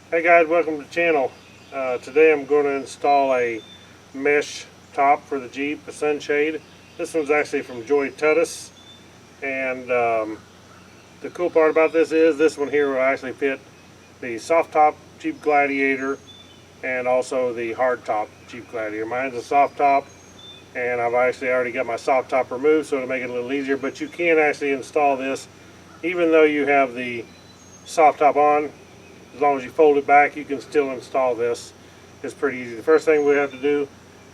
Hey guys, welcome to the channel. Today I'm going to install a mesh top for the Jeep, the Sunshade. This one's actually from JoyTutus, and the cool part about this is this one here will actually fit the soft top Jeep Gladiator and also the hard top Jeep Gladiator. Mine's a soft top, and I've actually already got my soft top removed, so it'll make it a little easier, but you can actually install this even though you have the soft top on. As long as you fold it back, you can still install this. It's pretty easy. The first thing we have to do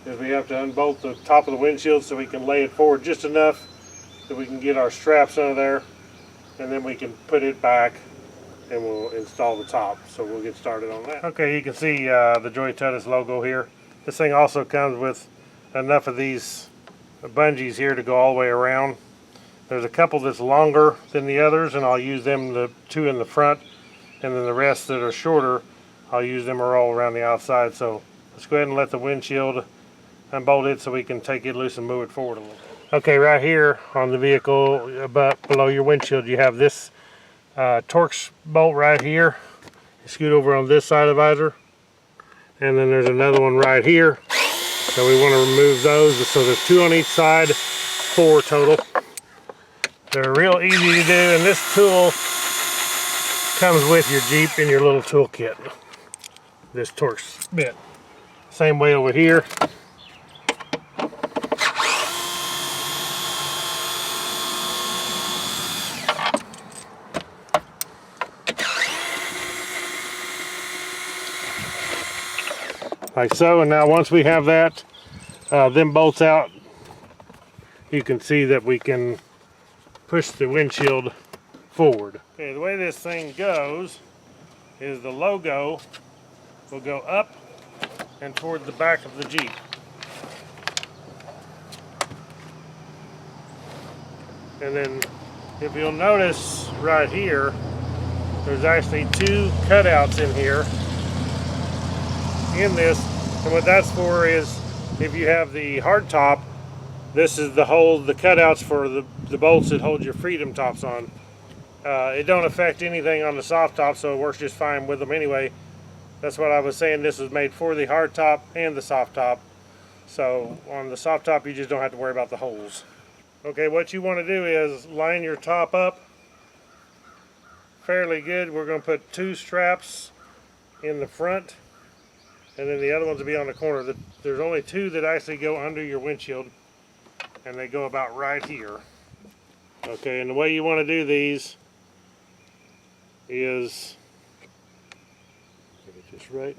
is we have to unbolt the top of the windshield so we can lay it forward just enough that we can get our straps under there, and then we can put it back and we'll install the top. So we'll get started on that. Okay, you can see the JoyTutus logo here. This thing also comes with enough of these bungees here to go all the way around. There's a couple that's longer than the others, and I'll use them, the two in the front, and then the rest that are shorter, I'll use them all around the outside. So let's go ahead and let the windshield unbolt it so we can take it loose and move it forward a little. Okay, right here on the vehicle, about below your windshield, you have this Torx bolt right here. You scoot over on this side of the visor, and then there's another one right here. So we want to remove those. So there's two on each side, 4 total. They're real easy to do, and this tool comes with your Jeep in your little toolkit. This Torx bit. Same way over here. Like so, and now once we have that, them bolts out, you can see that we can push the windshield forward. Okay, the way this thing goes is the logo will go up and toward the back of the Jeep. And then if you'll notice right here, there's actually 2 cutouts in here in this, and what that's for is if you have the hard top, this is the cutouts for the bolts that hold your Freedom tops on. It don't affect anything on the soft top, so it works just fine with them anyway. That's what I was saying, this was made for the hard top and the soft top. So on the soft top you just don't have to worry about the holes. Okay, what you want to do is line your top up fairly good. We're going to put 2 straps in the front, and then the other ones will be on the corner. There's only 2 that actually go under your windshield, and they go about right here. Okay, and the way you want to do these is, get it just right,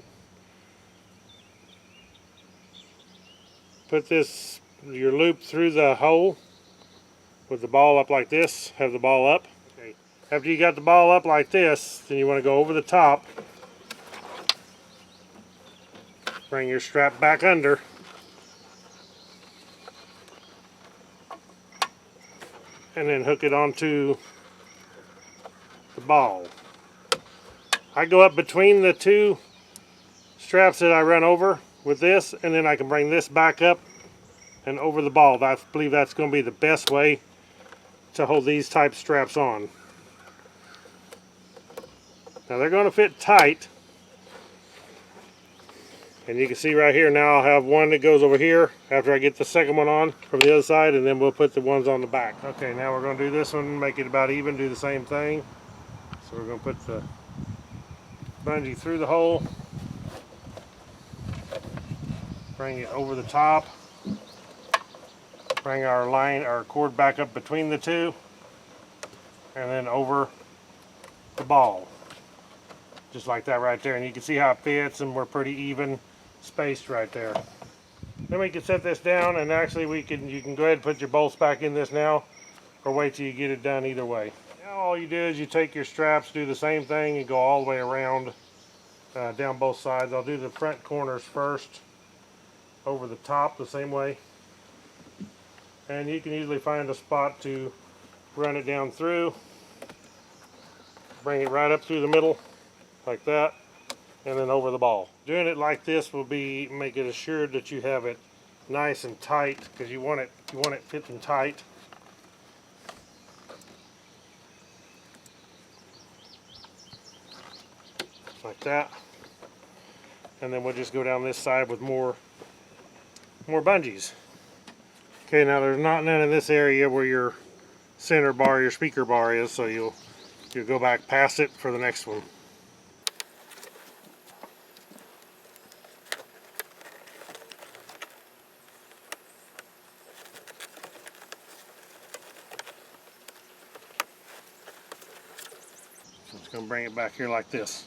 put your loop through the hole with the ball up like this, have the ball up. Okay. After you got the ball up like this, then you want to go over the top, bring your strap back under, and then hook it onto the ball. I go up between the 2 straps that I run over with this, and then I can bring this back up and over the ball. I believe that's going to be the best way to hold these type straps on. Now they're going to fit tight, and you can see right here now I'll have one that goes over here after I get the second one on from the other side, and then we'll put the ones on the back. Okay, now we're going to do this one, make it about even, do the same thing. So we're going to put the bungee through the hole, bring it over the top, bring our cord back up between the 2, and then over the ball. Just like that right there, and you can see how it fits, and we're pretty even spaced right there. Then we can set this down, and actually you can go ahead and put your bolts back in this now, or wait till you get it done either way. Now all you do is you take your straps, do the same thing, and go all the way around down both sides. I'll do the front corners first, over the top the same way, and you can usually find a spot to run it down through, bring it right up through the middle like that, and then over the ball. Doing it like this will make it assured that you have it nice and tight, because you want it fitting tight. like that. And then we'll just go down this side with more bungees. Okay, now there's none in this area where your center bar, your speaker bar is, so you'll go back past it for the next one. So it's going to bring it back here like this.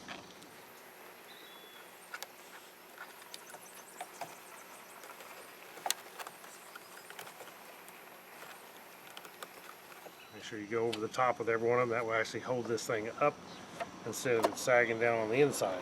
Make sure you go over the top with every one of them. That will actually hold this thing up instead of it sagging down on the inside.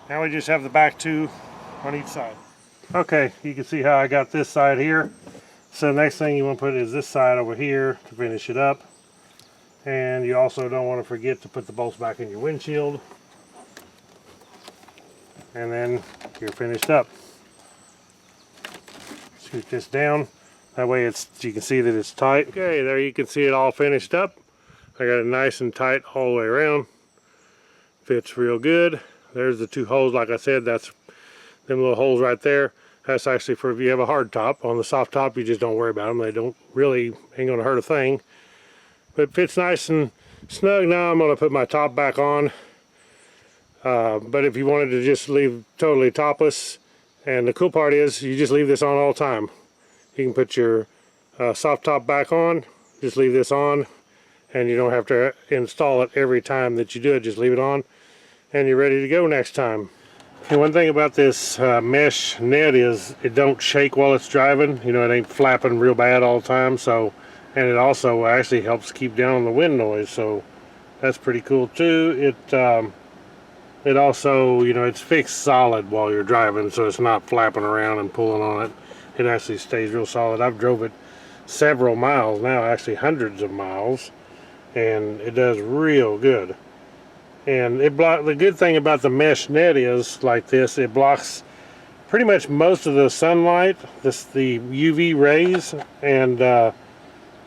Now we just have the back two on each side. Okay, you can see how I got this side here. So next thing you want to put is this side over here to finish it up. And you also don't want to forget to put the bolts back in your windshield. And then you're finished up. Scoot this down. That way you can see that it's tight. Okay, there you can see it all finished up. I got it nice and tight all the way around. Fits real good. There's the two holes, like I said, that's them little holes right there. That's actually for if you have a hard top. On the soft top, you just don't worry about them. They don't really, ain't gonna hurt a thing. But it fits nice and snug. Now I'm gonna put my top back on. But if you wanted to just leave totally topless, and the cool part is you just leave this on all the time. You can put your soft top back on, just leave this on, and you don't have to install it every time that you do it. Just leave it on, and you're ready to go next time. And one thing about this mesh net is it don't shake while it's driving. You know, it ain't flapping real bad all the time. So, and it also actually helps keep down the wind noise. So that's pretty cool too. It also, you know, it's fixed solid while you're driving, so it's not flapping around and pulling on it. It actually stays real solid. I've drove it several miles now, actually hundreds of miles, and it does real good. And the good thing about the mesh net is like this, it blocks pretty much most of the sunlight, the UV rays, and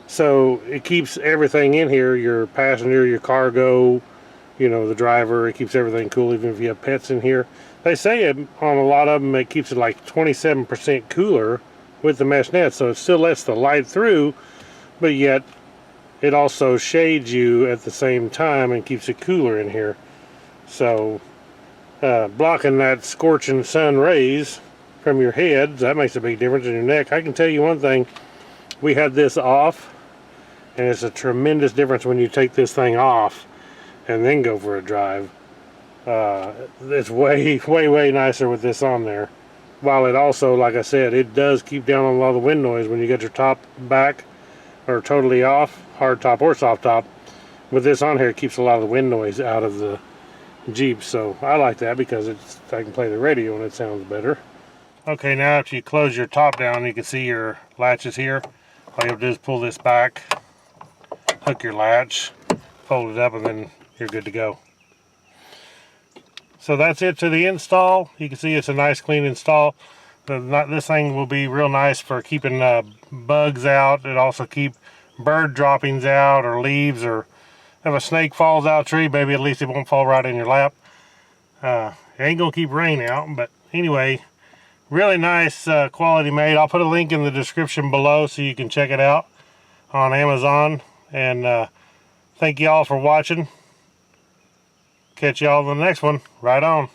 so it keeps everything in here, your passenger, your cargo, you know, the driver. It keeps everything cool even if you have pets in here. They say on a lot of them it keeps it like 27% cooler with the mesh net, so it still lets the light through, but yet it also shades you at the same time and keeps it cooler in here. So blocking that scorching sun rays from your head, that makes a big difference in your neck. I can tell you one thing, we had this off, and it's a tremendous difference when you take this thing off and then go for a drive. It's way nicer with this on there. While it also, like I said, it does keep down on a lot of the wind noise when you get your top back or totally off, hard top or soft top. With this on here, it keeps a lot of the wind noise out of the Jeep, so I like that because I can play the radio and it sounds better. Okay, now after you close your top down, you can see your latches here. All you have to do is pull this back, hook your latch, fold it up, and then you're good to go. So that's it to the install. You can see it's a nice clean install. This thing will be real nice for keeping bugs out. It also keep bird droppings out or leaves, or if a snake falls out a tree, maybe at least it won't fall right in your lap. It ain't gonna keep rain out, but anyway, really nice quality made. I'll put a link in the description below so you can check it out on Amazon. And thank you all for watching. Catch y'all in the next one. Right on.